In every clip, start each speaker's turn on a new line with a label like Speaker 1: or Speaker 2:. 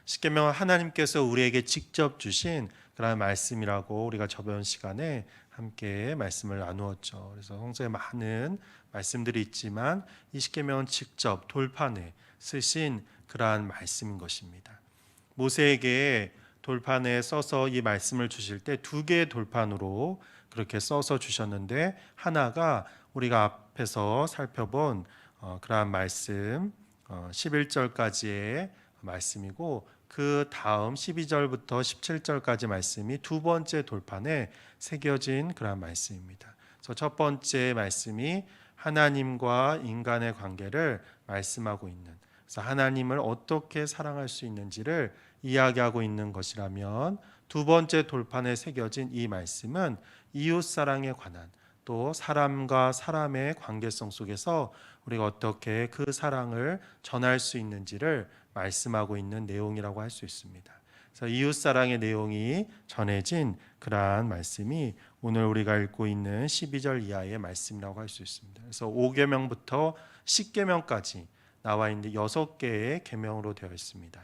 Speaker 1: 십계명은 하나님께서 우리에게 직접 주신 그런 말씀이라고 우리가 저번 시간에 함께 말씀을 나누었죠. 그래서 성서에 많은 말씀들이 있지만 이 십계명은 직접 돌판에 쓰신 그러한 말씀인 것입니다. 모세에게 돌판에 써서 이 말씀을 주실 때 두 개의 돌판으로 그렇게 써서 주셨는데, 하나가 우리가 앞에서 살펴본 그러한 말씀 11절까지의 말씀이고, 그 다음 12절부터 17절까지 말씀이 두 번째 돌판에 새겨진 그러한 말씀입니다. 그래서 첫 번째 말씀이 하나님과 인간의 관계를 말씀하고 있는, 그래서 하나님을 어떻게 사랑할 수 있는지를 이야기하고 있는 것이라면, 두 번째 돌판에 새겨진 이 말씀은 이웃 사랑에 관한, 또 사람과 사람의 관계성 속에서 우리가 어떻게 그 사랑을 전할 수 있는지를 말씀하고 있는 내용이라고 할 수 있습니다. 그래서 이웃 사랑의 내용이 전해진 그러한 말씀이 오늘 우리가 읽고 있는 12절 이하의 말씀이라고 할 수 있습니다. 그래서 5계명부터 10계명까지 나와 있는 6개의 계명으로 되어 있습니다.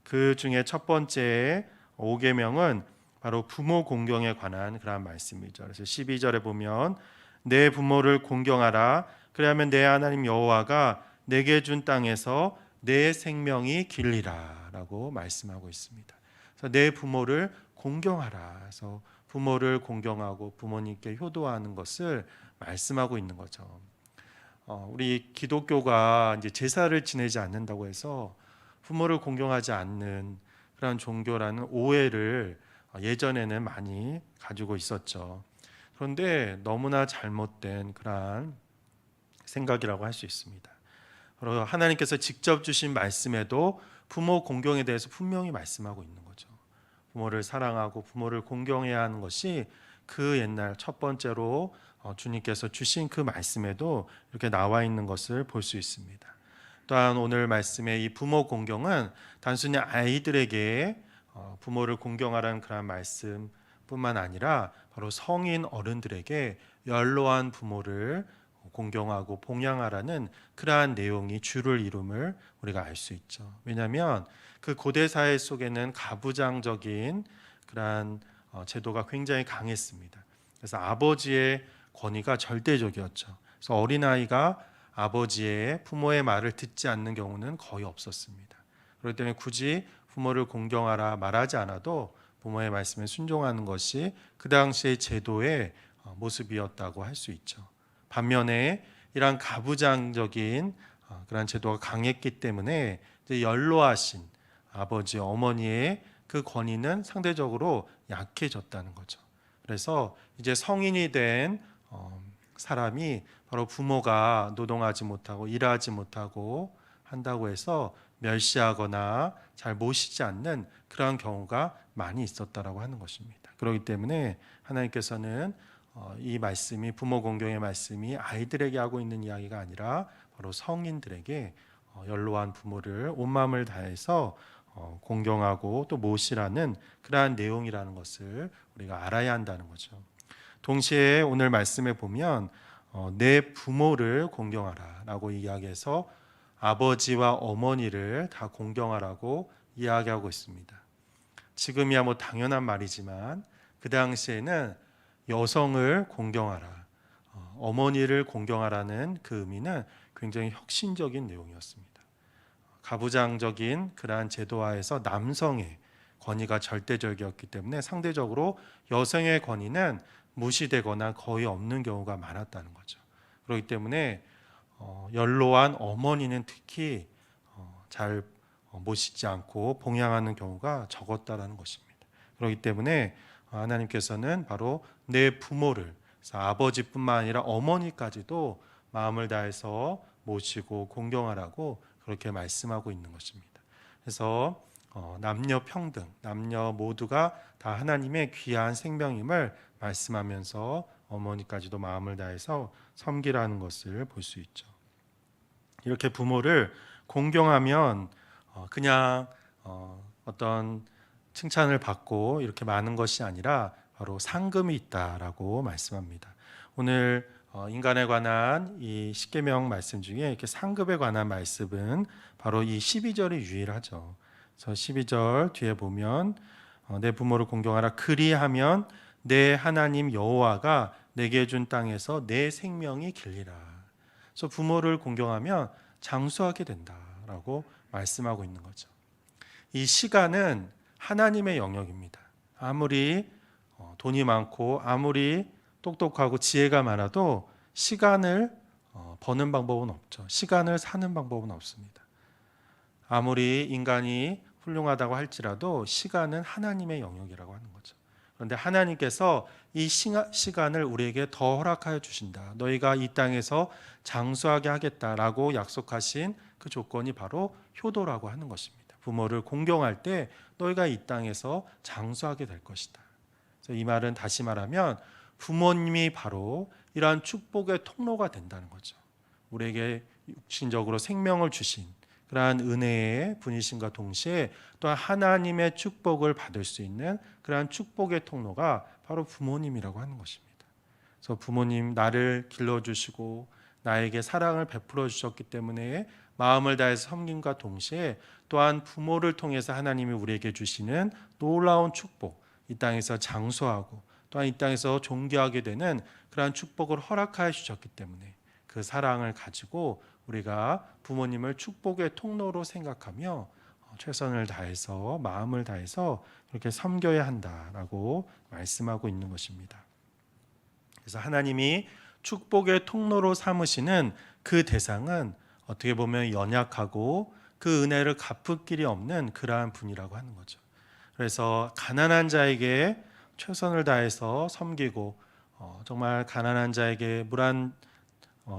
Speaker 1: 그 중에 첫 번째 5계명은 바로 부모 공경에 관한 그러한 말씀이죠. 그래서 12절에 보면 내 부모를 공경하라. 그리하면 내 하나님 여호와가 내게 준 땅에서 내 생명이 길리라라고 말씀하고 있습니다. 그래서 내 부모를 공경하라. 그래서 부모를 공경하고 부모님께 효도하는 것을 말씀하고 있는 거죠. 우리 기독교가 이제 제사를 지내지 않는다고 해서 부모를 공경하지 않는 그런 종교라는 오해를 예전에는 많이 가지고 있었죠. 그런데 너무나 잘못된 그러한 생각이라고 할 수 있습니다. 그리고 하나님께서 직접 주신 말씀에도 부모 공경에 대해서 분명히 말씀하고 있는 거죠. 부모를 사랑하고 부모를 공경해야 하는 것이 그 옛날 첫 번째로 주님께서 주신 그 말씀에도 이렇게 나와 있는 것을 볼 수 있습니다. 또한 오늘 말씀의 이 부모 공경은 단순히 아이들에게 부모를 공경하라는 그런 말씀뿐만 아니라 바로 성인 어른들에게 연로한 부모를 공경하고 봉양하라는 그러한 내용이 주를 이룸을 우리가 알 수 있죠. 왜냐하면 그 고대 사회 속에는 가부장적인 그러한 제도가 굉장히 강했습니다. 그래서 아버지의 권위가 절대적이었죠. 그래서 어린아이가 아버지의 부모의 말을 듣지 않는 경우는 거의 없었습니다. 그렇기 때문에 굳이 부모를 공경하라 말하지 않아도 부모의 말씀에 순종하는 것이 그 당시의 제도의 모습이었다고 할 수 있죠. 반면에 이러한 가부장적인 그런 제도가 강했기 때문에 이제 연로하신 아버지, 어머니의 그 권위는 상대적으로 약해졌다는 거죠. 그래서 이제 성인이 된 사람이 바로 부모가 노동하지 못하고 일하지 못하고 한다고 해서 멸시하거나 잘 모시지 않는 그러한 경우가 많이 있었다라고 하는 것입니다. 그렇기 때문에 하나님께서는 이 말씀이 부모 공경의 말씀이 아이들에게 하고 있는 이야기가 아니라 바로 성인들에게 연로한 부모를 온 마음을 다해서 공경하고 또 모시라는 그러한 내용이라는 것을 우리가 알아야 한다는 거죠. 동시에 오늘 말씀에 보면 내 부모를 공경하라라고 이야기해서 아버지와 어머니를 다 공경하라고 이야기하고 있습니다. 지금이야 뭐 당연한 말이지만 그 당시에는 여성을 공경하라, 어머니를 공경하라는 그 의미는 굉장히 혁신적인 내용이었습니다. 가부장적인 그러한 제도하에서 남성의 권위가 절대적이었기 때문에 상대적으로 여성의 권위는 무시되거나 거의 없는 경우가 많았다는 거죠. 그렇기 때문에 연로한 어머니는 특히 잘 모시지 않고 봉양하는 경우가 적었다라는 것입니다. 그렇기 때문에 하나님께서는 바로 내 부모를, 아버지뿐만 아니라 어머니까지도 마음을 다해서 모시고 공경하라고 그렇게 말씀하고 있는 것입니다. 그래서 남녀 평등, 남녀 모두가 다 하나님의 귀한 생명임을 말씀하면서 어머니까지도 마음을 다해서 섬기라는 것을 볼 수 있죠. 이렇게 부모를 공경하면 그냥 어떤 칭찬을 받고 이렇게 많은 것이 아니라 바로 상금이 있다라고 말씀합니다. 오늘 인간에 관한 이 십계명 말씀 중에 이렇게 상급에 관한 말씀은 바로 이 12절이 유일하죠. 그래서 12절 뒤에 보면 내 부모를 공경하라. 그리하면 내 하나님 여호와가 내게 준 땅에서 내 생명이 길리라. 그래서 부모를 공경하면 장수하게 된다라고 말씀하고 있는 거죠. 이 시간은 하나님의 영역입니다. 아무리 돈이 많고 아무리 똑똑하고 지혜가 많아도 시간을 버는 방법은 없죠. 시간을 사는 방법은 없습니다. 아무리 인간이 훌륭하다고 할지라도 시간은 하나님의 영역이라고 하는 거죠. 그런데 하나님께서 이 시간을 우리에게 더 허락하여 주신다. 너희가 이 땅에서 장수하게 하겠다라고 약속하신 그 조건이 바로 효도라고 하는 것입니다. 부모를 공경할 때 너희가 이 땅에서 장수하게 될 것이다. 그래서 이 말은 다시 말하면 부모님이 바로 이러한 축복의 통로가 된다는 거죠. 우리에게 육신적으로 생명을 주신 그러한 은혜의 분이심과 동시에 또한 하나님의 축복을 받을 수 있는 그러한 축복의 통로가 바로 부모님이라고 하는 것입니다. 그래서 부모님 나를 길러주시고 나에게 사랑을 베풀어 주셨기 때문에 마음을 다해서 섬김과 동시에 또한 부모를 통해서 하나님이 우리에게 주시는 놀라운 축복, 이 땅에서 장수하고 또한 이 땅에서 존귀하게 되는 그러한 축복을 허락하여 주셨기 때문에 그 사랑을 가지고 우리가 부모님을 축복의 통로로 생각하며 최선을 다해서 마음을 다해서 그렇게 섬겨야 한다라고 말씀하고 있는 것입니다. 그래서 하나님이 축복의 통로로 삼으시는 그 대상은 어떻게 보면 연약하고 그 은혜를 갚을 길이 없는 그러한 분이라고 하는 거죠. 그래서 가난한 자에게 최선을 다해서 섬기고 정말 가난한 자에게 물 한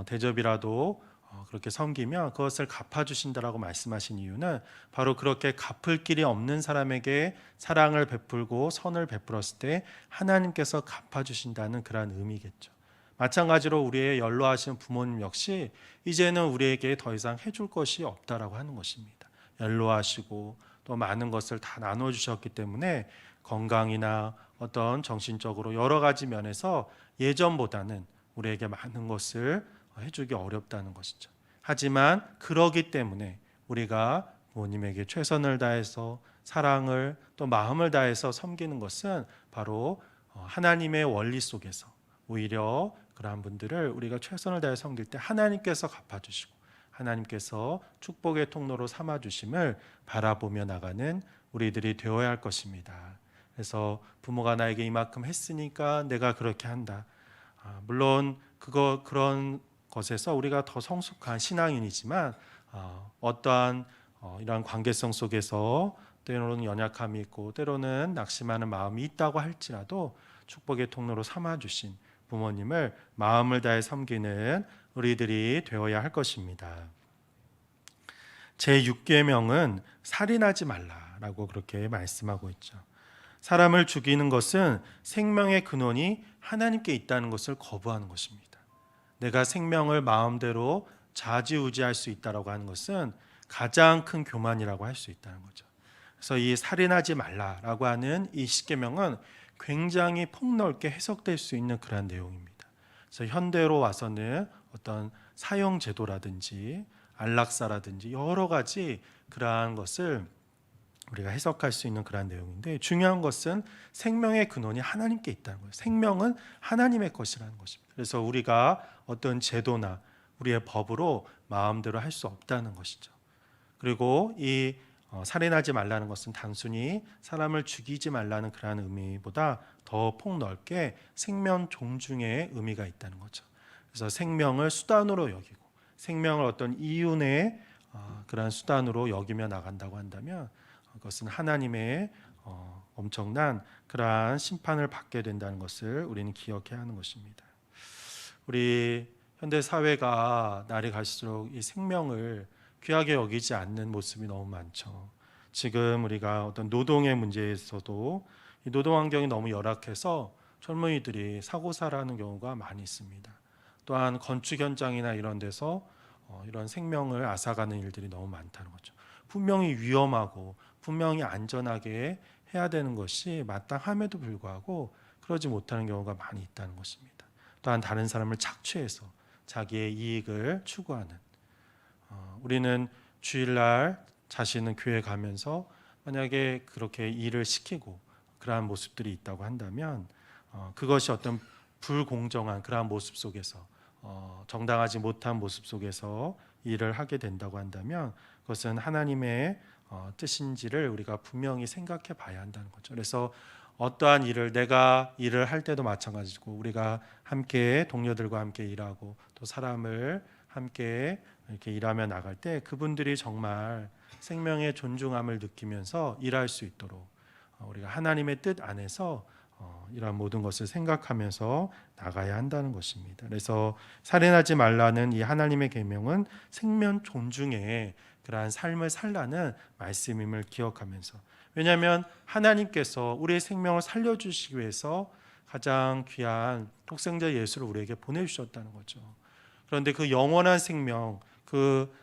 Speaker 1: 대접이라도 그렇게 섬기면 그것을 갚아주신다라고 말씀하신 이유는 바로 그렇게 갚을 길이 없는 사람에게 사랑을 베풀고 선을 베풀었을 때 하나님께서 갚아주신다는 그런 의미겠죠. 마찬가지로 우리의 연로하신 부모님 역시 이제는 우리에게 더 이상 해줄 것이 없다라고 하는 것입니다. 연로하시고 또 많은 것을 다 나눠주셨기 때문에 건강이나 어떤 정신적으로 여러 가지 면에서 예전보다는 우리에게 많은 것을 해주기 어렵다는 것이죠. 하지만 그러기 때문에 우리가 부모님에게 최선을 다해서 사랑을 또 마음을 다해서 섬기는 것은 바로 하나님의 원리 속에서 오히려 그러한 분들을 우리가 최선을 다해 섬길 때 하나님께서 갚아주시고 하나님께서 축복의 통로로 삼아주심을 바라보며 나가는 우리들이 되어야 할 것입니다. 그래서 부모가 나에게 이만큼 했으니까 내가 그렇게 한다. 물론 그런 것에서 우리가 더 성숙한 신앙인이지만 어떠한 이러한 관계성 속에서 때로는 연약함이 있고 때로는 낙심하는 마음이 있다고 할지라도 축복의 통로로 삼아주신 부모님을 마음을 다해 섬기는 우리들이 되어야 할 것입니다. 제6계명은 살인하지 말라라고 그렇게 말씀하고 있죠. 사람을 죽이는 것은 생명의 근원이 하나님께 있다는 것을 거부하는 것입니다. 내가 생명을 마음대로 좌지우지할 수 있다라고 하는 것은 가장 큰 교만이라고 할 수 있다는 거죠. 그래서 이 살인하지 말라라고 하는 이 십계명은 굉장히 폭넓게 해석될 수 있는 그런 내용입니다. 그래서 현대로 와서는 어떤 사형 제도라든지 안락사라든지 여러 가지 그러한 것을 우리가 해석할 수 있는 그런 내용인데 중요한 것은 생명의 근원이 하나님께 있다는 거예요. 생명은 하나님의 것이라는 것입니다. 그래서 우리가 어떤 제도나 우리의 법으로 마음대로 할 수 없다는 것이죠. 그리고 이 살인하지 말라는 것은 단순히 사람을 죽이지 말라는 그러한 의미보다 더 폭넓게 생명 존중의 의미가 있다는 거죠. 그래서 생명을 수단으로 여기고 생명을 어떤 이윤의 그러한 수단으로 여기며 나간다고 한다면 그것은 하나님의 엄청난 그러한 심판을 받게 된다는 것을 우리는 기억해야 하는 것입니다. 우리 현대 사회가 날이 갈수록 이 생명을 귀하게 여기지 않는 모습이 너무 많죠. 지금 우리가 어떤 노동의 문제에서도 이 노동 환경이 너무 열악해서 젊은이들이 사고사라는 경우가 많이 있습니다. 또한 건축 현장이나 이런 데서 이런 생명을 앗아가는 일들이 너무 많다는 거죠. 분명히 위험하고 분명히 안전하게 해야 되는 것이 마땅함에도 불구하고 그러지 못하는 경우가 많이 있다는 것입니다. 또한 다른 사람을 착취해서 자기의 이익을 추구하는 우리는 주일날 자신은 교회 가면서 만약에 그렇게 일을 시키고 그러한 모습들이 있다고 한다면 그것이 어떤 불공정한 그러한 모습 속에서 정당하지 못한 모습 속에서 일을 하게 된다고 한다면 그것은 하나님의 뜻인지를 우리가 분명히 생각해 봐야 한다는 거죠. 그래서 어떠한 일을 내가 일을 할 때도 마찬가지고 우리가 함께 동료들과 함께 일하고 또 사람을 함께 이렇게 일하며 나갈 때 그분들이 정말 생명의 존중함을 느끼면서 일할 수 있도록 우리가 하나님의 뜻 안에서 이러한 모든 것을 생각하면서 나가야 한다는 것입니다. 그래서 살인하지 말라는 이 하나님의 계명은 생명 존중의 그러한 삶을 살라는 말씀임을 기억하면서, 왜냐하면 하나님께서 우리의 생명을 살려주시기 위해서 가장 귀한 독생자 예수를 우리에게 보내주셨다는 거죠. 그런데 그 영원한 생명, 그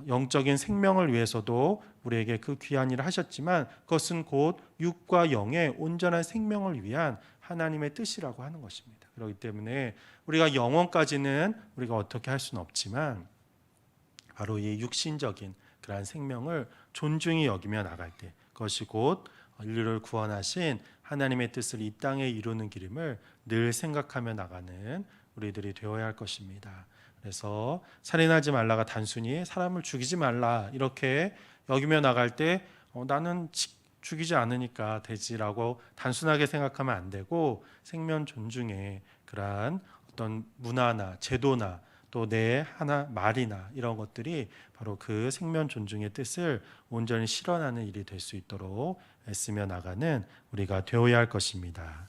Speaker 1: 영적인 생명을 위해서도 우리에게 그 귀한 일을 하셨지만 그것은 곧 육과 영의 온전한 생명을 위한 하나님의 뜻이라고 하는 것입니다. 그렇기 때문에 우리가 영원까지는 우리가 어떻게 할 수는 없지만 바로 이 육신적인 그러한 생명을 존중히 여기며 나갈 때 그것이 곧 인류를 구원하신 하나님의 뜻을 이 땅에 이루는 길임을 늘 생각하며 나가는 우리들이 되어야 할 것입니다. 그래서 살인하지 말라가 단순히 사람을 죽이지 말라 이렇게 여기며 나갈 때 나는 죽이지 않으니까 되지라고 단순하게 생각하면 안 되고, 생명 존중의 그러한 어떤 문화나 제도나 또 내 하나 말이나 이런 것들이 바로 그 생명 존중의 뜻을 온전히 실현하는 일이 될 수 있도록 애쓰며 나가는 우리가 되어야 할 것입니다.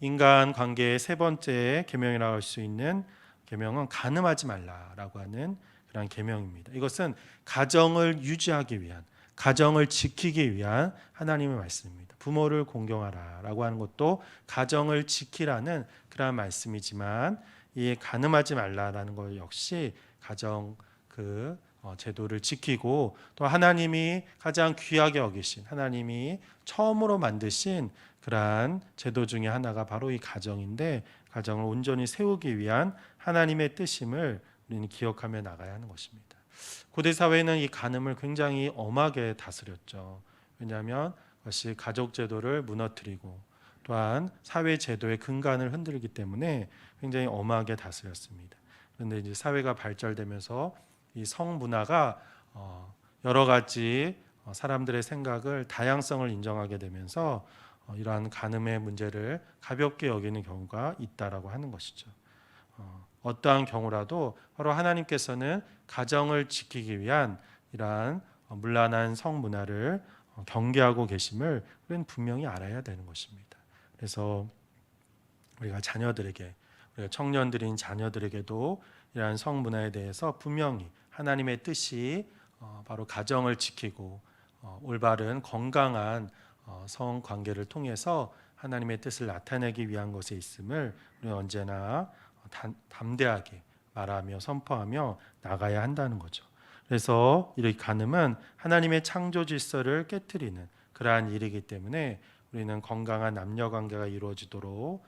Speaker 1: 인간 관계의 세 번째 계명이라고 할 수 있는 계명은 간음하지 말라라고 하는 그런 계명입니다. 이것은 가정을 유지하기 위한, 가정을 지키기 위한 하나님의 말씀입니다. 부모를 공경하라라고 하는 것도 가정을 지키라는 그런 말씀이지만, 이 간음하지 말라라는 것 역시 가정 제도를 지키고 또 하나님이 가장 귀하게 여기신, 하나님이 처음으로 만드신 그러한 제도 중에 하나가 바로 이 가정인데, 가정을 온전히 세우기 위한 하나님의 뜻임을 우리는 기억하며 나가야 하는 것입니다. 고대 사회는 이 간음을 굉장히 엄하게 다스렸죠. 왜냐하면 그것이 가족 제도를 무너뜨리고 또한 사회 제도의 근간을 흔들기 때문에 굉장히 엄하게 다스렸습니다. 그런데 이제 사회가 발전되면서 이 성 문화가 여러 가지 사람들의 생각을, 다양성을 인정하게 되면서 이러한 간음의 문제를 가볍게 여기는 경우가 있다라고 하는 것이죠. 어떠한 경우라도 바로 하나님께서는 가정을 지키기 위한 이러한 문란한 성 문화를 경계하고 계심을 우리는 분명히 알아야 되는 것입니다. 그래서 우리가 자녀들에게, 우리가 청년들인 자녀들에게도 이러한 성 문화에 대해서 분명히 하나님의 뜻이 바로 가정을 지키고 올바른 건강한 성 관계를 통해서 하나님의 뜻을 나타내기 위한 것에 있음을 우리는 언제나 담대하게 말하며 선포하며 나가야 한다는 거죠. 그래서 이 간음은 하나님의 창조 질서를 깨트리는 그러한 일이기 때문에 우리는 건강한 남녀 관계가 이루어지도록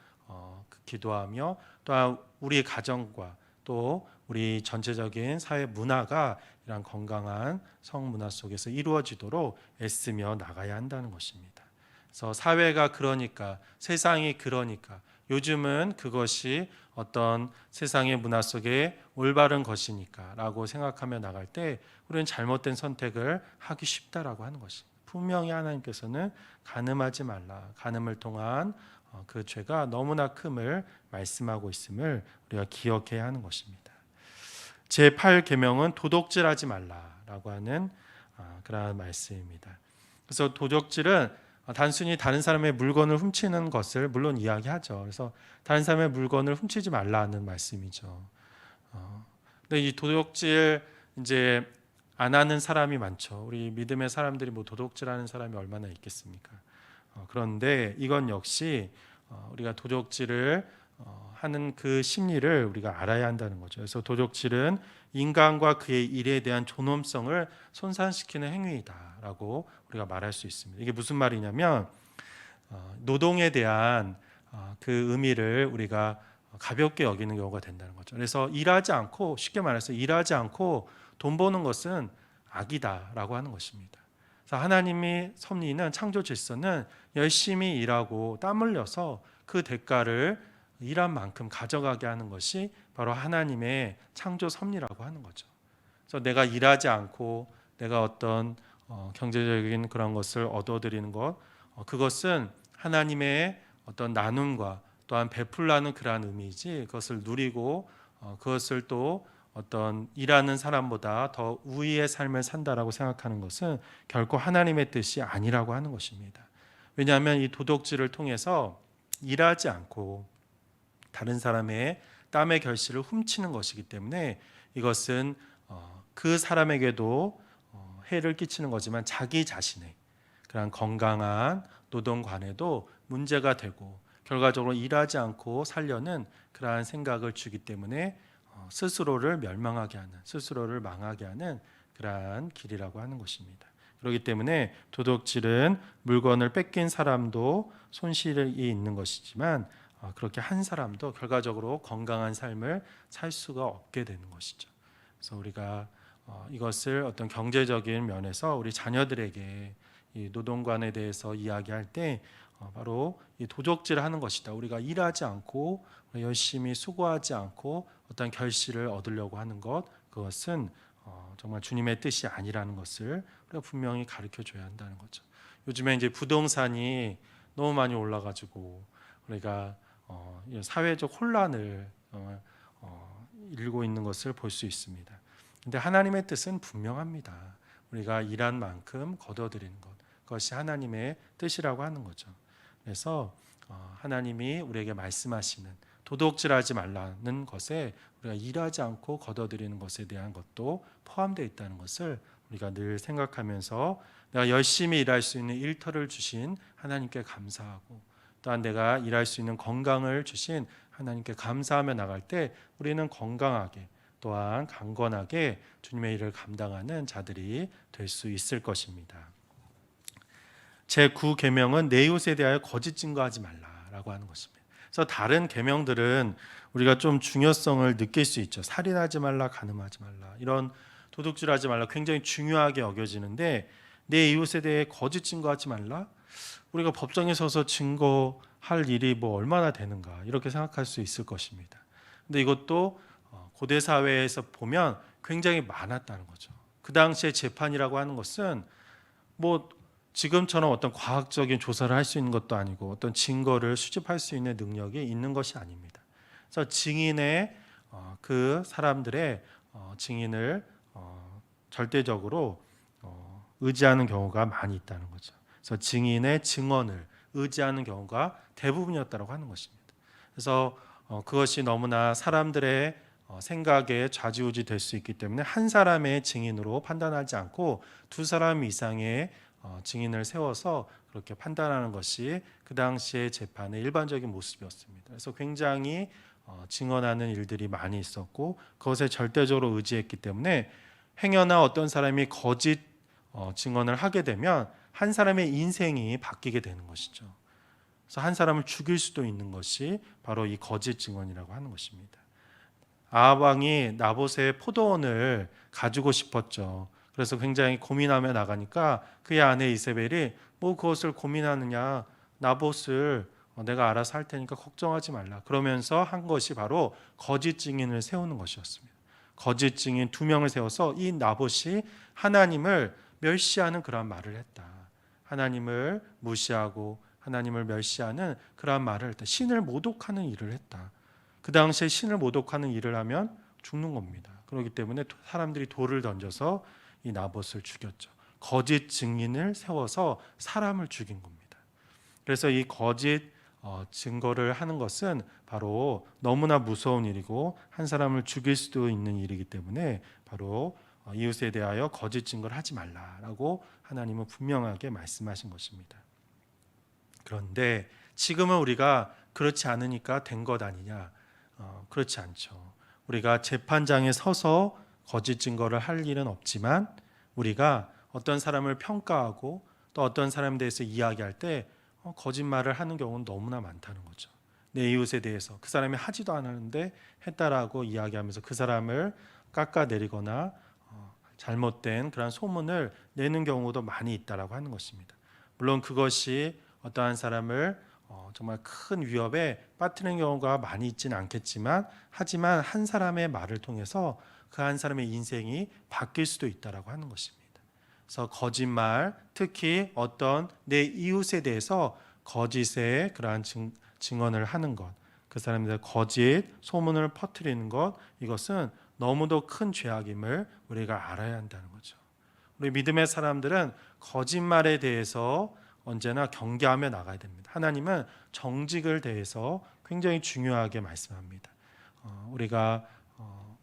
Speaker 1: 기도하며, 또한 우리 가정과 또 우리 전체적인 사회 문화가 이런 건강한 성 문화 속에서 이루어지도록 애쓰며 나가야 한다는 것입니다. 그래서 사회가 그러니까, 세상이 그러니까, 요즘은 그것이 어떤 세상의 문화 속에 올바른 것이니까 라고 생각하며 나갈 때 우리는 잘못된 선택을 하기 쉽다라고 하는 것입니다. 분명히 하나님께서는 간음하지 말라, 간음을 통한 그 죄가 너무나 큼을 말씀하고 있음을 우리가 기억해야 하는 것입니다. 제8계명은 도둑질하지 말라라고 하는 그런 말씀입니다. 그래서 도둑질은 단순히 다른 사람의 물건을 훔치는 것을 물론 이야기하죠. 그래서 다른 사람의 물건을 훔치지 말라는 말씀이죠. 근데 이 도둑질 이제 안 하는 사람이 많죠. 우리 믿음의 사람들이 뭐 도둑질하는 사람이 얼마나 있겠습니까? 그런데 이건 역시 우리가 도둑질을 하는 그 심리를 우리가 알아야 한다는 거죠. 그래서 도둑질은 인간과 그의 일에 대한 존엄성을 손상시키는 행위이다라고 우리가 말할 수 있습니다. 이게 무슨 말이냐면 노동에 대한 그 의미를 우리가 가볍게 여기는 경우가 된다는 거죠. 그래서 일하지 않고, 쉽게 말해서 일하지 않고 돈 버는 것은 악이다라고 하는 것입니다. 그래서 하나님이 섭리는 창조 질서는 열심히 일하고 땀 흘려서 그 대가를 일한 만큼 가져가게 하는 것이 바로 하나님의 창조 섭리라고 하는 거죠. 그래서 내가 일하지 않고 내가 어떤 경제적인 그런 것을 얻어들이는 것, 그것은 하나님의 어떤 나눔과 또한 베풀라는 그러한 의미이지, 그것을 누리고 그것을 또 어떤 일하는 사람보다 더 우위의 삶을 산다라고 생각하는 것은 결코 하나님의 뜻이 아니라고 하는 것입니다. 왜냐하면 이 도덕질을 통해서 일하지 않고 다른 사람의 땀의 결실을 훔치는 것이기 때문에 이것은 그 사람에게도 해를 끼치는 거지만 자기 자신의 그런 건강한 노동관에도 문제가 되고 결과적으로 일하지 않고 살려는 그러한 생각을 주기 때문에 스스로를 멸망하게 하는, 스스로를 망하게 하는 그러한 길이라고 하는 것입니다. 그렇기 때문에 도둑질은 물건을 뺏긴 사람도 손실이 있는 것이지만 그렇게 한 사람도 결과적으로 건강한 삶을 살 수가 없게 되는 것이죠. 그래서 우리가 이것을 어떤 경제적인 면에서 우리 자녀들에게 이 노동관에 대해서 이야기할 때 바로 이 도적질을 하는 것이다. 우리가 일하지 않고 열심히 수고하지 않고 어떤 결실을 얻으려고 하는 것, 그것은 정말 주님의 뜻이 아니라는 것을 우리가 분명히 가르쳐 줘야 한다는 거죠. 요즘에 이제 부동산이 너무 많이 올라가지고 우리가 사회적 혼란을 일고 있는 것을 볼 수 있습니다. 근데 하나님의 뜻은 분명합니다. 우리가 일한 만큼 거둬들이는 것, 그것이 하나님의 뜻이라고 하는 거죠. 그래서 하나님이 우리에게 말씀하시는 도둑질하지 말라는 것에 우리가 일하지 않고 거둬들이는 것에 대한 것도 포함되어 있다는 것을 우리가 늘 생각하면서 내가 열심히 일할 수 있는 일터를 주신 하나님께 감사하고 또한 내가 일할 수 있는 건강을 주신 하나님께 감사하며 나갈 때 우리는 건강하게 또한 강건하게 주님의 일을 감당하는 자들이 될 수 있을 것입니다. 제9계명은 내 이웃에 대하여 거짓 증거하지 말라라고 하는 것입니다. 그래서 다른 계명들은 우리가 좀 중요성을 느낄 수 있죠. 살인하지 말라, 간음하지 말라, 이런 도둑질하지 말라 굉장히 중요하게 여겨지는데 내 이웃에 대해 거짓 증거하지 말라? 우리가 법정에 서서 증거할 일이 뭐 얼마나 되는가 이렇게 생각할 수 있을 것입니다. 근데 이것도 고대 사회에서 보면 굉장히 많았다는 거죠. 그 당시에 재판이라고 하는 것은 뭐 지금처럼 어떤 과학적인 조사를 할 수 있는 것도 아니고 어떤 증거를 수집할 수 있는 능력이 있는 것이 아닙니다. 그래서 증인의 그 사람들의 증인을 절대적으로 의지하는 경우가 많이 있다는 거죠. 그래서 증인의 증언을 의지하는 경우가 대부분이었다고 하는 것입니다. 그래서 그것이 너무나 사람들의 생각에 좌지우지 될 수 있기 때문에 한 사람의 증인으로 판단하지 않고 두 사람 이상의 증인을 세워서 그렇게 판단하는 것이 그 당시의 재판의 일반적인 모습이었습니다. 그래서 굉장히 증언하는 일들이 많이 있었고 그것에 절대적으로 의지했기 때문에 행여나 어떤 사람이 거짓 증언을 하게 되면 한 사람의 인생이 바뀌게 되는 것이죠. 그래서 한 사람을 죽일 수도 있는 것이 바로 이 거짓 증언이라고 하는 것입니다. 아합 왕이 나봇의 포도원을 가지고 싶었죠. 그래서 굉장히 고민하며 나가니까 그의 아내 이세벨이 뭐 그것을 고민하느냐, 나봇을 내가 알아서 할 테니까 걱정하지 말라, 그러면서 한 것이 바로 거짓 증인을 세우는 것이었습니다. 거짓 증인 2명을 세워서 이 나봇이 하나님을 멸시하는 그러한 말을 했다. 하나님을 무시하고 하나님을 멸시하는 그러한 말을 했다. 신을 모독하는 일을 했다. 그 당시에 신을 모독하는 일을 하면 죽는 겁니다. 그렇기 때문에 사람들이 돌을 던져서 이 나봇을 죽였죠. 거짓 증인을 세워서 사람을 죽인 겁니다. 그래서 이 거짓 증거를 하는 것은 바로 너무나 무서운 일이고 한 사람을 죽일 수도 있는 일이기 때문에 바로 이웃에 대하여 거짓 증거를 하지 말라라고 하나님은 분명하게 말씀하신 것입니다. 그런데 지금은 우리가 그렇지 않으니까 된 것 아니냐? 그렇지 않죠. 우리가 재판장에 서서 거짓 증거를 할 일은 없지만 우리가 어떤 사람을 평가하고 또 어떤 사람에 대해서 이야기할 때 거짓말을 하는 경우는 너무나 많다는 거죠. 내 이웃에 대해서 그 사람이 하지도 않았는데 했다라고 이야기하면서 그 사람을 깎아내리거나 잘못된 그런 소문을 내는 경우도 많이 있다라고 하는 것입니다. 물론 그것이 어떠한 사람을 정말 큰 위협에 빠뜨리는 경우가 많이 있지는 않겠지만, 하지만 한 사람의 말을 통해서 그 한 사람의 인생이 바뀔 수도 있다라고 하는 것입니다. 그래서 거짓말, 특히 어떤 내 이웃에 대해서 거짓의 그러한 증언을 하는 것, 그 사람에 대해 거짓 소문을 퍼뜨리는 것, 이것은 너무도 큰 죄악임을 우리가 알아야 한다는 거죠. 우리 믿음의 사람들은 거짓말에 대해서 언제나 경계하며 나가야 됩니다. 하나님은 정직을 대해서 굉장히 중요하게 말씀합니다. 우리가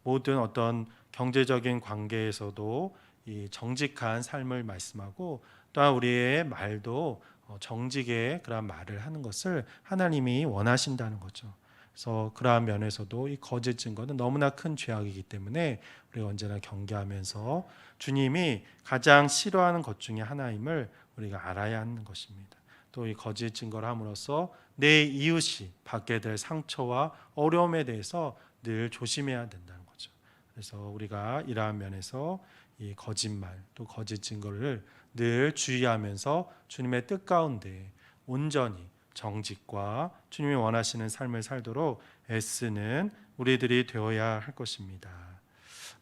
Speaker 1: 모든 어떤 경제적인 관계에서도 이 정직한 삶을 말씀하고, 또한 우리의 말도 정직의 그런 말을 하는 것을 하나님이 원하신다는 거죠. 그래서 그러한 면에서도 이 거짓 증거는 너무나 큰 죄악이기 때문에 우리가 언제나 경계하면서 주님이 가장 싫어하는 것 중에 하나임을 우리가 알아야 하는 것입니다. 또 이 거짓 증거를 함으로써 내 이웃이 받게 될 상처와 어려움에 대해서 늘 조심해야 된다는 거죠. 그래서 우리가 이러한 면에서 이 거짓말 또 거짓 증거를 늘 주의하면서 주님의 뜻 가운데 온전히 정직과 주님이 원하시는 삶을 살도록 애쓰는 우리들이 되어야 할 것입니다.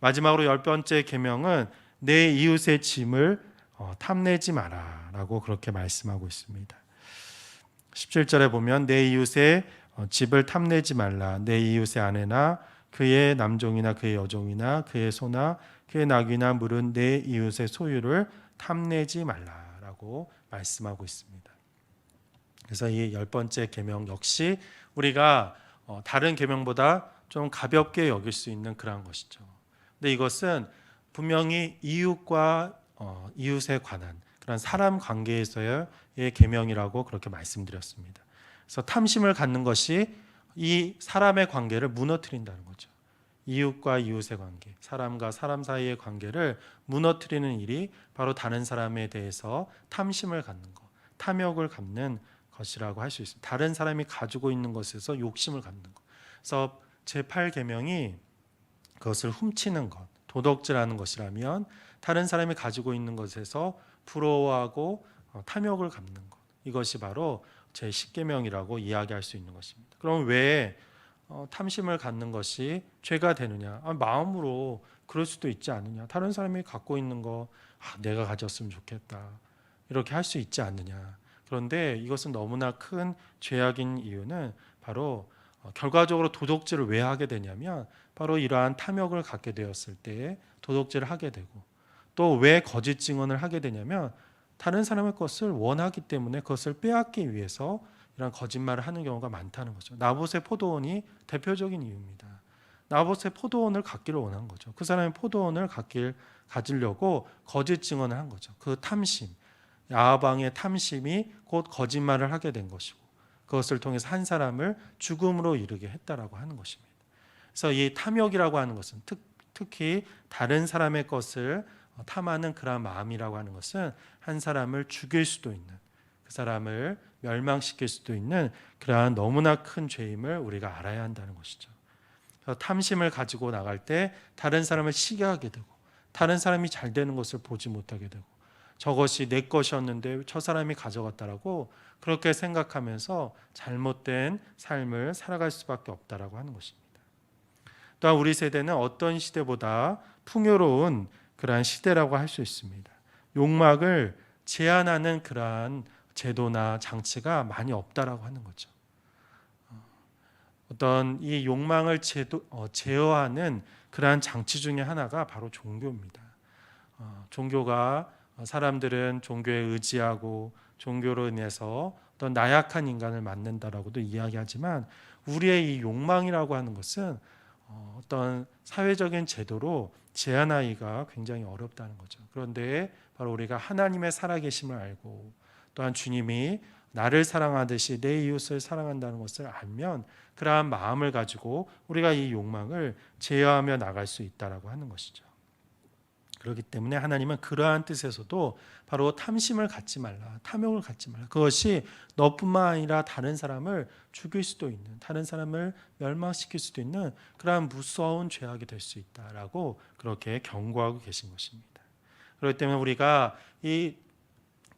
Speaker 1: 마지막으로 10번째 계명은 내 이웃의 짐을 탐내지 마라라고 그렇게 말씀하고 있습니다. 17절에 보면 내 이웃의 집을 탐내지 말라. 내 이웃의 아내나 그의 남종이나 그의 여종이나 그의 소나 그의 낙이나 물은 내 이웃의 소유를 탐내지 말라라고 말씀하고 있습니다. 그래서 이 10번째 계명 역시 우리가 다른 계명보다 좀 가볍게 여길 수 있는 그런 것이죠. 근데 이것은 분명히 이웃과 이웃에 관한 그런 사람 관계에서의 계명이라고 그렇게 말씀드렸습니다. 그래서 탐심을 갖는 것이 이 사람의 관계를 무너뜨린다는 거죠. 이웃과 이웃의 관계, 사람과 사람 사이의 관계를 무너뜨리는 일이 바로 다른 사람에 대해서 탐심을 갖는 것, 탐욕을 갖는 것이라고 할 수 있습니다. 다른 사람이 가지고 있는 것에서 욕심을 갖는 것. 그래서 제8계명이 그것을 훔치는 것, 도덕질하는 것이라면 다른 사람이 가지고 있는 것에서 부러워하고 탐욕을 갖는 것, 이것이 바로 제10계명이라고 이야기할 수 있는 것입니다. 그럼 왜 탐심을 갖는 것이 죄가 되느냐? 마음으로 그럴 수도 있지 않느냐? 다른 사람이 갖고 있는 거 내가 가졌으면 좋겠다, 이렇게 할 수 있지 않느냐? 그런데 이것은 너무나 큰 죄악인 이유는 바로 결과적으로 도덕질을 왜 하게 되냐면 바로 이러한 탐욕을 갖게 되었을 때 도덕질을 하게 되고, 또 왜 거짓 증언을 하게 되냐면 다른 사람의 것을 원하기 때문에 그것을 빼앗기 위해서 이런 거짓말을 하는 경우가 많다는 거죠. 나봇의 포도원이 대표적인 이유입니다. 나봇의 포도원을 갖기를 원한 거죠. 그 사람의 포도원을 가지려고 거짓 증언을 한 거죠. 그 탐심, 야방의 탐심이 곧 거짓말을 하게 된 것이고, 그것을 통해서 한 사람을 죽음으로 이르게 했다라고 하는 것입니다. 그래서 이 탐욕이라고 하는 것은 특히 다른 사람의 것을 탐하는 그런 마음이라고 하는 것은 한 사람을 죽일 수도 있는, 그 사람을 멸망시킬 수도 있는 그러한 너무나 큰 죄임을 우리가 알아야 한다는 것이죠. 그래서 탐심을 가지고 나갈 때 다른 사람을 시기하게 되고, 다른 사람이 잘 되는 것을 보지 못하게 되고, 저것이 내 것이었는데 저 사람이 가져갔다라고 그렇게 생각하면서 잘못된 삶을 살아갈 수밖에 없다라고 하는 것입니다. 또한 우리 세대는 어떤 시대보다 풍요로운 그러한 시대라고 할 수 있습니다. 욕망을 제한하는 그러한 제도나 장치가 많이 없다라고 하는 거죠. 어떤 이 욕망을 제어하는 그러한 장치 중에 하나가 바로 종교입니다. 종교가 사람들은 종교에 의지하고 종교로 인해서 어떤 나약한 인간을 만든다라고도 이야기하지만, 우리의 이 욕망이라고 하는 것은 어떤 사회적인 제도로 제한하기가 굉장히 어렵다는 거죠. 그런데 바로 우리가 하나님의 살아계심을 알고, 또한 주님이 나를 사랑하듯이 내 이웃을 사랑한다는 것을 알면 그러한 마음을 가지고 우리가 이 욕망을 제어하며 나갈 수 있다라고 하는 것이죠. 그렇기 때문에 하나님은 그러한 뜻에서도 바로 탐심을 갖지 말라, 탐욕을 갖지 말라, 그것이 너뿐만 아니라 다른 사람을 죽일 수도 있는, 다른 사람을 멸망시킬 수도 있는 그러한 무서운 죄악이 될 수 있다라고 그렇게 경고하고 계신 것입니다. 그렇기 때문에 우리가 이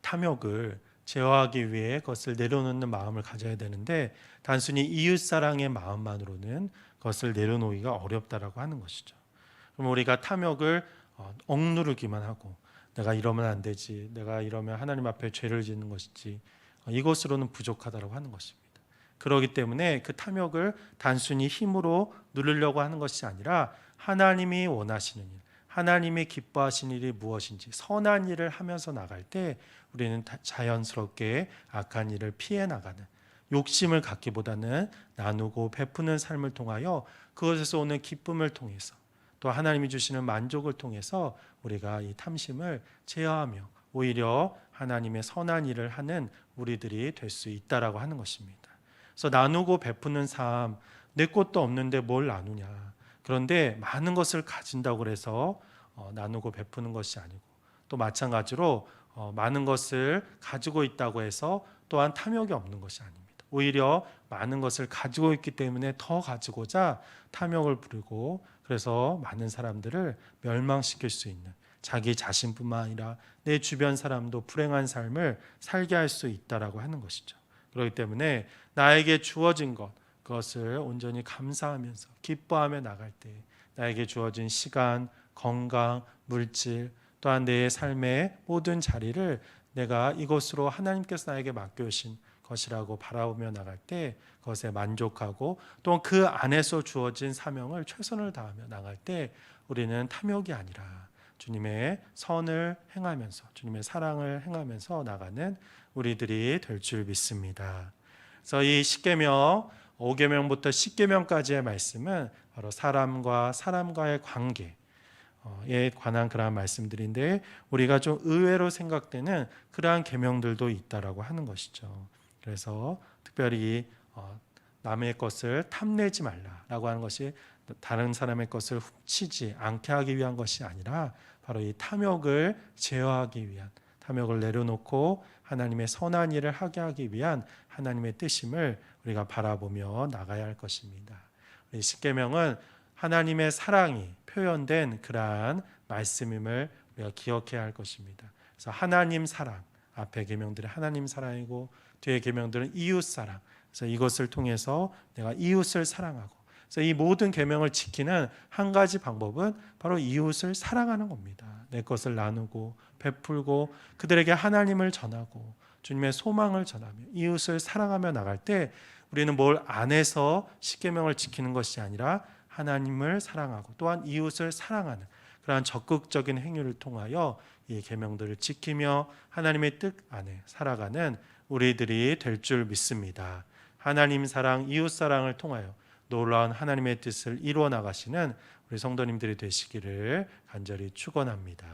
Speaker 1: 탐욕을 제어하기 위해 그것을 내려놓는 마음을 가져야 되는데 단순히 이웃사랑의 마음만으로는 그것을 내려놓기가 어렵다라고 하는 것이죠. 그럼 우리가 탐욕을 억누르기만 하고 내가 이러면 안 되지, 내가 이러면 하나님 앞에 죄를 짓는 것이지, 이것으로는 부족하다고 하는 것입니다. 그렇기 때문에 그 탐욕을 단순히 힘으로 누르려고 하는 것이 아니라 하나님이 원하시는 일, 하나님이 기뻐하시는 일이 무엇인지 선한 일을 하면서 나갈 때 우리는 자연스럽게 악한 일을 피해 나가는, 욕심을 갖기보다는 나누고 베푸는 삶을 통하여 그것에서 오는 기쁨을 통해서 또 하나님이 주시는 만족을 통해서 우리가 이 탐심을 제어하며 오히려 하나님의 선한 일을 하는 우리들이 될 수 있다라고 하는 것입니다. 그래서 나누고 베푸는 삶, 내 것도 없는데 뭘 나누냐. 그런데 많은 것을 가진다고 해서 나누고 베푸는 것이 아니고, 또 마찬가지로 많은 것을 가지고 있다고 해서 또한 탐욕이 없는 것이 아닙니다. 오히려 많은 것을 가지고 있기 때문에 더 가지고자 탐욕을 부리고, 그래서 많은 사람들을 멸망시킬 수 있는, 자기 자신뿐만 아니라 내 주변 사람도 불행한 삶을 살게 할 수 있다라고 하는 것이죠. 그렇기 때문에 나에게 주어진 것, 그것을 온전히 감사하면서 기뻐하며 나갈 때 나에게 주어진 시간, 건강, 물질, 또한 내 삶의 모든 자리를 내가 이것으로 하나님께서 나에게 맡겨주신 것이라고 바라보며 나갈 때 그것에 만족하고 또 그 안에서 주어진 사명을 최선을 다하며 나갈 때 우리는 탐욕이 아니라 주님의 선을 행하면서 주님의 사랑을 행하면서 나가는 우리들이 될 줄 믿습니다. 그래서 이 십계명 5계명부터 10계명까지의 말씀은 바로 사람과 사람과의 관계에 관한 그러한 말씀들인데 우리가 좀 의외로 생각되는 그러한 계명들도 있다라고 하는 것이죠. 그래서 특별히 남의 것을 탐내지 말라라고 하는 것이 다른 사람의 것을 훔치지 않게 하기 위한 것이 아니라 바로 이 탐욕을 제어하기 위한, 탐욕을 내려놓고 하나님의 선한 일을 하게 하기 위한 하나님의 뜻임을 우리가 바라보며 나가야 할 것입니다. 우리 십계명은 하나님의 사랑이 표현된 그러한 말씀임을 우리가 기억해야 할 것입니다. 그래서 하나님 사랑, 앞에 계명들은 하나님 사랑이고 뒤에 계명들은 이웃 사랑. 그래서 이것을 통해서 내가 이웃을 사랑하고, 그래서 이 모든 계명을 지키는 한 가지 방법은 바로 이웃을 사랑하는 겁니다. 내 것을 나누고 베풀고 그들에게 하나님을 전하고 주님의 소망을 전하며 이웃을 사랑하며 나갈 때 우리는 뭘 안 해서 십계명을 지키는 것이 아니라 하나님을 사랑하고 또한 이웃을 사랑하는 그러한 적극적인 행위를 통하여 이 계명들을 지키며 하나님의 뜻 안에 살아가는 우리들이 될 줄 믿습니다. 하나님 사랑, 이웃 사랑을 통하여 놀라운 하나님의 뜻을 이루어 나가시는 우리 성도님들이 되시기를 간절히 축원합니다.